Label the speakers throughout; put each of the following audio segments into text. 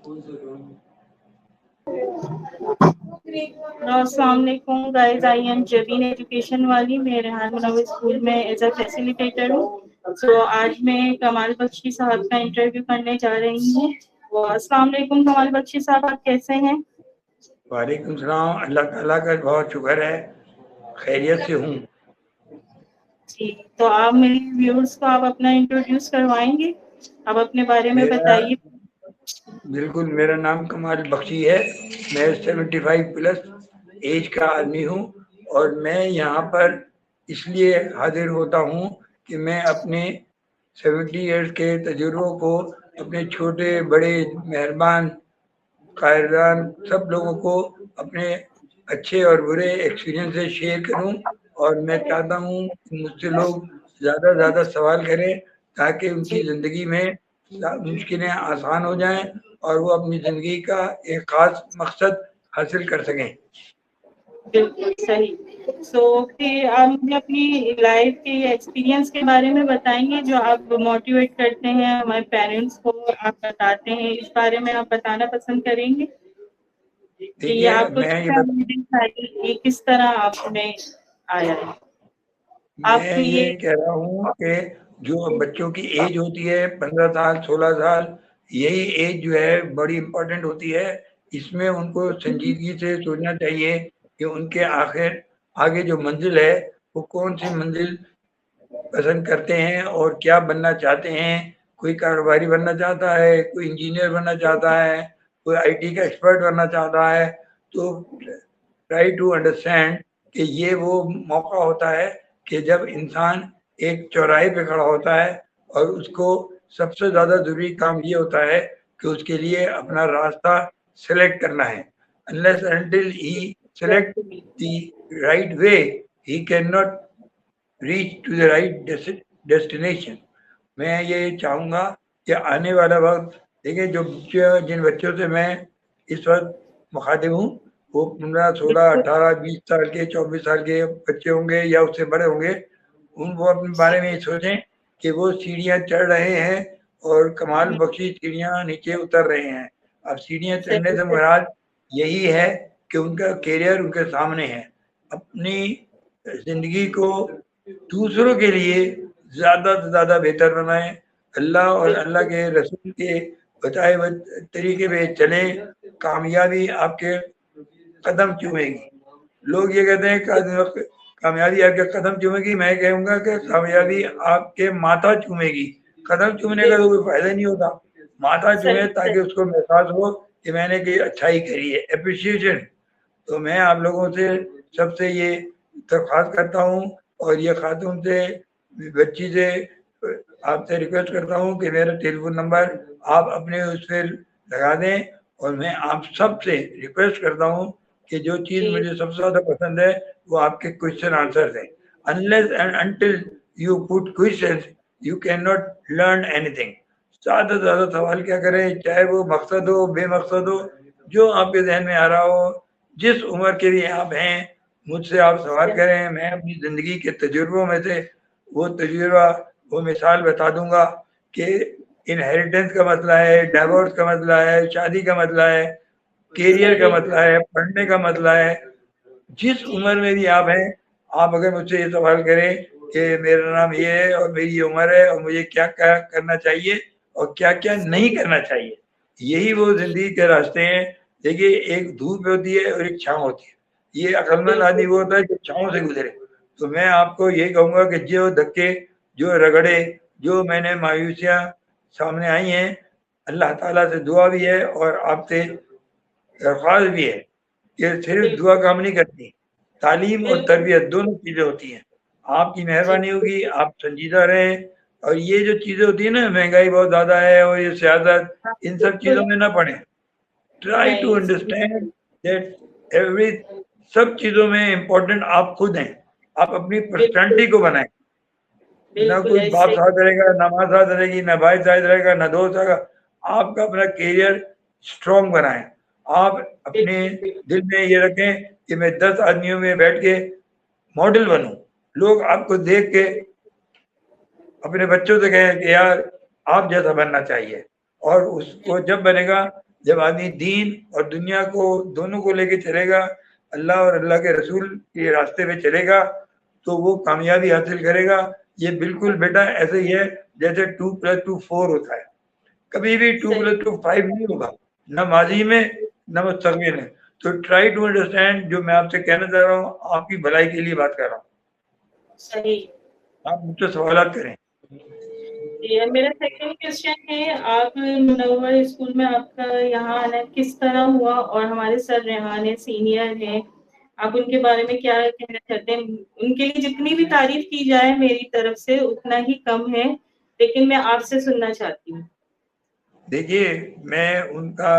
Speaker 1: अस्सलाम वालेकुम guys, I am Jabeen education वाली। मैं रेहान मुनव्वर स्कूल में एज अ फैसिलिटेटर हूँ। तो आज मैं कमाल बख्शी साहब का इंटरव्यू करने जा रही हूँ। अस्सलाम वालेकुम कमाल बख्शी साहब, आप कैसे हैं?
Speaker 2: वालेकुम सलाम। अल्लाह ताला का बहुत शुक्र है, खैरियत से हूँ।
Speaker 1: जी, तो आप मेरे व्यूअर्स को आप अपना इंट्रोड्यूस करवाएंगे, आप अपने बारे में बताइए।
Speaker 2: बिल्कुल, मेरा नाम कमाल बख्शी है। मैं 75 प्लस एज का आदमी हूँ और मैं यहाँ पर इसलिए हाजिर होता हूँ कि मैं अपने 70 ईयर्स के तजुर्बों को अपने छोटे बड़े मेहरबान कायरदान सब लोगों को अपने अच्छे और बुरे एक्सपीरियंस से शेयर करूं। और मैं चाहता हूं कि मुझसे लोग ज़्यादा से ज़्यादा सवाल करें ताकि उनकी ज़िंदगी में मुश्किलें आसान हो जाएं और वो अपनी ज़िंदगी का एक ख़ास मकसद हासिल कर सकें।
Speaker 1: बिल्कुल सही। फिर आप मुझे अपनी लाइफ के एक्सपीरियंस के बारे में बताएंगे, जो आप मोटिवेट करते हैं हमारे पेरेंट्स को, आप बताते हैं, इस बारे में आप बताना पसंद करेंगे कि ये आपको ये किस तरह आप में आया है?
Speaker 2: मैं ये कह रहा हूँ कि जो बच्चों की एज होती है 15 साल 16 साल, यही एज जो है बड़ी इम्पोर्टेंट होती है। इसमें उनको संजीदगी से सोचना चाहिए कि उनके आखिर आगे जो मंजिल है वो कौन सी मंजिल पसंद करते हैं और क्या बनना चाहते हैं। कोई कारोबारी बनना चाहता है, कोई इंजीनियर बनना चाहता है, कोई आईटी का एक्सपर्ट बनना चाहता है। तो ट्राई टू अंडरस्टैंड कि ये वो मौका होता है कि जब इंसान एक चौराहे पे खड़ा होता है और उसको सबसे ज़्यादा ज़रूरी काम ये होता है कि उसके लिए अपना रास्ता सेलेक्ट करना है। Unless until he select the right way, he cannot reach to the right destination. मैं ये चाहूँगा कि आने वाला वक्त देखिए, जिन बच्चों से मैं इस वक्त मुखातिब हूँ वो 15 16 18 20 साल के 24 साल के बच्चे होंगे या उससे बड़े होंगे। उनको अपने बारे में ये सोचें कि वो सीढ़ियाँ चढ़ रहे हैं और कमाल बख्शी सीढ़ियाँ नीचे उतर रहे हैं। अब सीढ़ियाँ चढ़ने से मुराद यही है कि उनका करियर उनके सामने है। अपनी ज़िंदगी को दूसरों के लिए ज़्यादा से ज़्यादा बेहतर बनाएं। अल्लाह और अल्लाह के रसूल के बताए हुए तरीके पे चलें, कामयाबी आपके कदम चूमेगी। लोग ये कहते हैं कामयाबी आपके कदम चूमेगी, मैं कहूँगा कि कामयाबी आपके माथा चूमेगी। कदम चूमने का तो कोई फायदा नहीं होता। माथा चूमे ताकि उसको महसूस हो कि मैंने कोई अच्छाई करी है, एप्रिसिएशन। तो मैं आप लोगों से सबसे ये दरख्वास्त करता हूँ और ये खातून से बच्ची से आपसे रिक्वेस्ट करता हूँ कि मेरा टेलीफोन नंबर आप अपने उस पर लगा दें और मैं आप सब से रिक्वेस्ट करता हूँ कि जो चीज़ मुझे सबसे ज़्यादा पसंद है वो आपके क्वेश्चन आंसर हैं। Unless and until you put questions you can not learn anything. ज़्यादा से ज़्यादा सवाल क्या करें, चाहे वो मकसद हो बेमकसद हो, जो आपके जहन में आ रहा हो, जिस उम्र के भी आप हैं, मुझसे आप सवाल करें। मैं अपनी ज़िंदगी के तजुर्बों में से वो तजुर्बा वो मिसाल बता दूंगा कि इनहेरिटेंस का मसला है, डिवोर्स का मसला है, शादी का मसला है, करियर का मसला है, पढ़ने का मसला है। जिस उम्र में भी आप हैं, आप अगर मुझसे ये सवाल करें कि मेरा नाम ये है और मेरी ये उम्र है और मुझे क्या क्या करना चाहिए और क्या क्या नहीं करना चाहिए, यही वो जिंदगी के रास्ते हैं। देखिए, एक धूप होती है और एक छाँव होती है। ये अक्लमंद आदमी वो होता है जो छाँव से गुजरे। तो मैं आपको यही कहूँगा कि जो धक्के, जो रगड़े, जो मैंने मायूसियाँ सामने आई हैं, अल्लाह ताला से दुआ भी है और आपसे दरख्वास्त भी है कि सिर्फ दुआ काम नहीं करती, तालीम और तरबियत दोनों चीज़ें होती हैं। आपकी मेहरबानी होगी, आप संजीदा रहें। और ये जो चीज़ें होती है ना, महंगाई बहुत ज़्यादा है और ये सियासत, इन सब चीज़ों में ना पड़े। Try to understand that every सब चीज़ों में इम्पोर्टेंट आप खुद हैं। आप अपनी पर्सनैलिटी को बनाएं। ना कोई बाप साथ रहेगा, ना माँ साथ रहेगी, ना भाई साथ रहेगा, ना दोस्त रहेगा। आपका अपना करियर स्ट्रॉन्ग बनाएं। आप अपने दिल में ये रखें कि मैं 10 आदमियों में बैठ के मॉडल बनूं। लोग आपको देख के अपने बच्चों से कहें कि यार आप जैसा बनना चाहिए। और उसको जब बनेगा, जब आदमी दीन और दुनिया को दोनों को लेके चलेगा, अल्लाह और अल्लाह के रसूल के रास्ते पे चलेगा, तो वो कामयाबी हासिल करेगा। ये बिल्कुल बेटा ऐसे ही है जैसे 2 + 2 4 होता है, कभी भी 2 + 2 5 नहीं होगा, न माजी में न मुस्तकबिल में। तो ट्राई टू अंडरस्टैंड, जो मैं आपसे कहना चाह रहा हूँ, आपकी भलाई के लिए बात कर रहा हूँ।
Speaker 1: सही।
Speaker 2: आप मुझसे सवाल करें।
Speaker 1: मेरा सेकंड क्वेश्चन है, आप मुनव्वर स्कूल में आपका यहाँ आना किस तरह हुआ, और हमारे सर रेहान है, सीनियर हैं, आप उनके बारे में क्या कहना चाहते हैं? उनके लिए जितनी भी तारीफ की जाए मेरी तरफ से उतना ही कम है, लेकिन मैं आपसे सुनना चाहती हूँ।
Speaker 2: देखिए, मैं उनका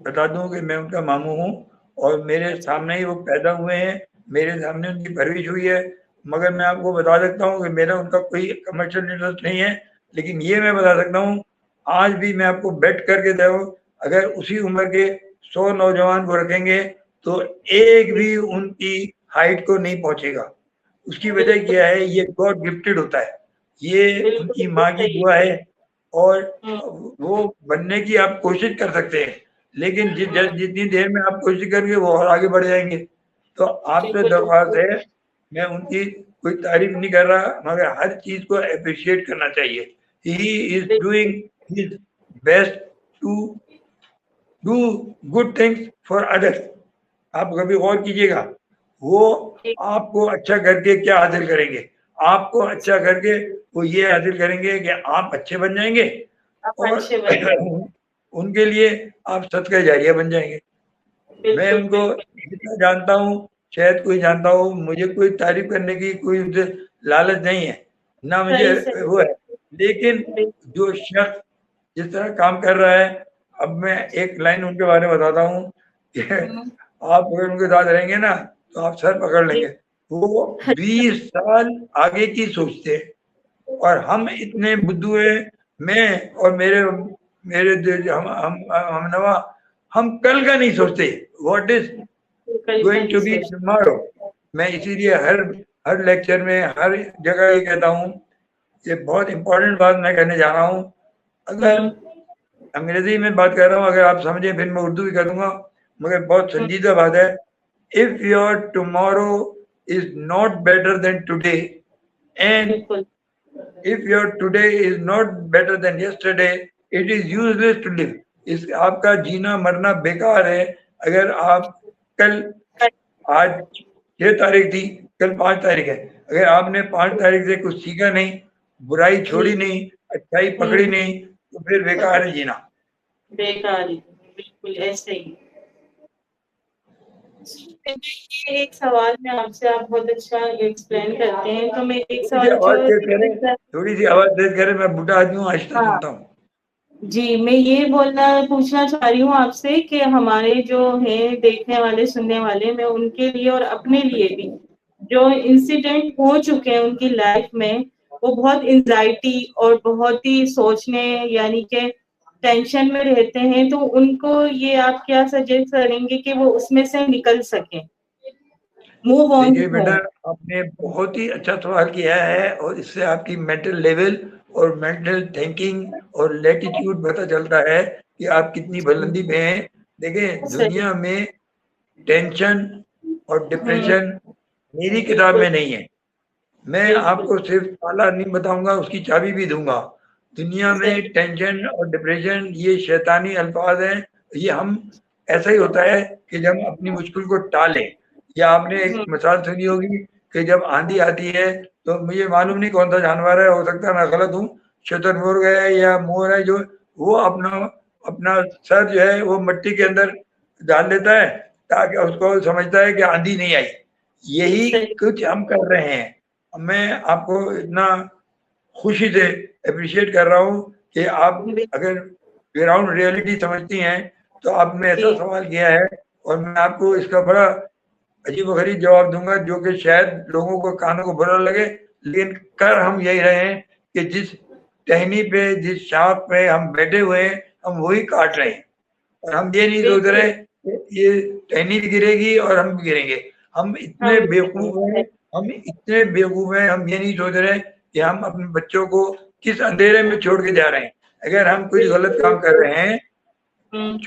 Speaker 2: बता दूं कि मैं उनका मामू हूँ और मेरे सामने ही वो पैदा हुए हैं, मेरे सामने उनकी परवरिश हुई है। मगर मैं आपको बता सकता हूँ कि मेरा उनका कोई कमर्शियल इंटरेस्ट नहीं है, लेकिन ये मैं बता सकता हूँ, आज भी मैं आपको बेट करके दो, अगर उसी उम्र के 100 नौजवान को रखेंगे तो एक भी उनकी हाइट को नहीं पहुंचेगा। उसकी वजह क्या है? ये गॉड गिफ्टेड होता है, ये उनकी माँ की दुआ है। और वो बनने की आप कोशिश कर सकते हैं, लेकिन जितनी देर में आप कोशिश करेंगे वो और आगे बढ़ जाएंगे। तो आपसे दरख्वास्त है, मैं उनकी कोई तारीफ नहीं कर रहा, मगर हर चीज को अप्रिशिएट करना चाहिए। He is doing his best to do good things for others. आप कभी गौर कीजिएगा, वो आपको अच्छा करके क्या हासिल करेंगे? आपको अच्छा करके वो ये हासिल करेंगे कि आप अच्छे बन जाएंगे और उनके लिए आप सदका जारिया बन जाएंगे। मैं उनको जितना जानता हूँ, शायद कोई जानता हो, मुझे कोई तारीफ करने की कोई लालच नहीं है, ना मुझे वो है। लेकिन जो शख्स जिस तरह काम कर रहा है, अब मैं एक लाइन उनके बारे में बताता हूँ कि आप अगर उनके साथ रहेंगे ना तो आप सर पकड़ लेंगे। वो 20 साल आगे की सोचते हैं और हम इतने बुद्धू हैं, मैं और मेरे मेरे हम नवा, हम कल का नहीं सोचते, what is going to be tomorrow. मैं इसीलिए हर लेक्चर में हर जगह ये कहता हूँ, ये बहुत इंपॉर्टेंट बात मैं कहने जा रहा हूँ। अगर अंग्रेजी में बात कर रहा हूँ, अगर आप समझे फिर मैं उर्दू भी करूँगा, मगर बहुत संजीदा बात है। If your tomorrow is not better than today, and if your today is not better than yesterday, it is useless to live. इस आपका जीना मरना बेकार है। अगर आप कल, आज 6 तारीख थी, कल 5 तारीख है, अगर आपने 5 तारीख से कुछ सीखा नहीं, बुराई छोड़ी नहीं, अच्छाई पकड़ी नहीं, तो फिर बेकार है जीना।
Speaker 1: बेकार ही, बिल्कुल ऐसे ही। एक सवाल मैं आपसे, आप बहुत अच्छा एक्सप्लेन करते हैं, तो मैं एक सवाल
Speaker 2: थोड़ी सी आवाज तेज करें, मैं बूढ़ा आदमी हूँ, आहिस्ता सुनता हूँ।
Speaker 1: जी, मैं ये पूछना चाह रही हूँ आपसे कि हमारे जो हैं देखने वाले सुनने वाले, मैं उनके लिए और अपने लिए भी, जो इंसिडेंट हो चुके हैं उनकी लाइफ में, वो बहुत एंजाइटी और बहुत ही सोचने यानी कि टेंशन में रहते हैं, तो उनको ये आप क्या सजेस्ट करेंगे कि वो उसमें से निकल सकें, मूव ऑन?
Speaker 2: देखिए बेटा, आपने बहुत ही अच्छा सवाल किया है और इससे आपकी मेंटल लेवल और मेंटल थिंकिंग और लैटिट्यूड पता चलता है कि आप कितनी बुलंदी में हैं। देखिए, दुनिया में टेंशन और डिप्रेशन मेरी किताब में नहीं है। मैं आपको सिर्फ ताला नहीं बताऊंगा, उसकी चाबी भी दूंगा। दुनिया में टेंशन और डिप्रेशन ये शैतानी अल्फाज हैं। ये हम ऐसा ही होता है कि जब हम अपनी मुश्किल को टालें, या आपने एक मिसाल सुनी होगी कि जब आंधी आती है तो मुझे मालूम नहीं कौन सा जानवर है, हो सकता है मैं गलत हूँ, शुतुरमुर्ग है या मोर है, जो वो अपना सर जो है वो मिट्टी के अंदर डाल लेता है ताकि उसको समझता है कि आंधी नहीं आई। यही कुछ हम कर रहे हैं। मैं आपको इतना खुशी से अप्रिशिएट कर रहा हूँ कि आप अगर ग्राउंड रियलिटी समझती हैं तो आपने ऐसा सवाल किया है, और मैं आपको इसका बड़ा अजीबोगरीब जवाब दूंगा जो कि शायद लोगों को कानों को बुरा लगे, लेकिन कर हम यही रहे हैं कि जिस टहनी पे, जिस शाख पे हम बैठे हुए हैं, हम वही काट रहे हैं। और हम ये नहीं सोच रहे कि ये टहनी भी गिरेगी और हम भी गिरेंगे। हम इतने बेवकूफ हैं, हम ये नहीं सोच रहे कि हम अपने बच्चों को किस अंधेरे में छोड़ के जा रहे हैं। अगर हम कुछ गलत काम कर रहे हैं
Speaker 1: हम्म।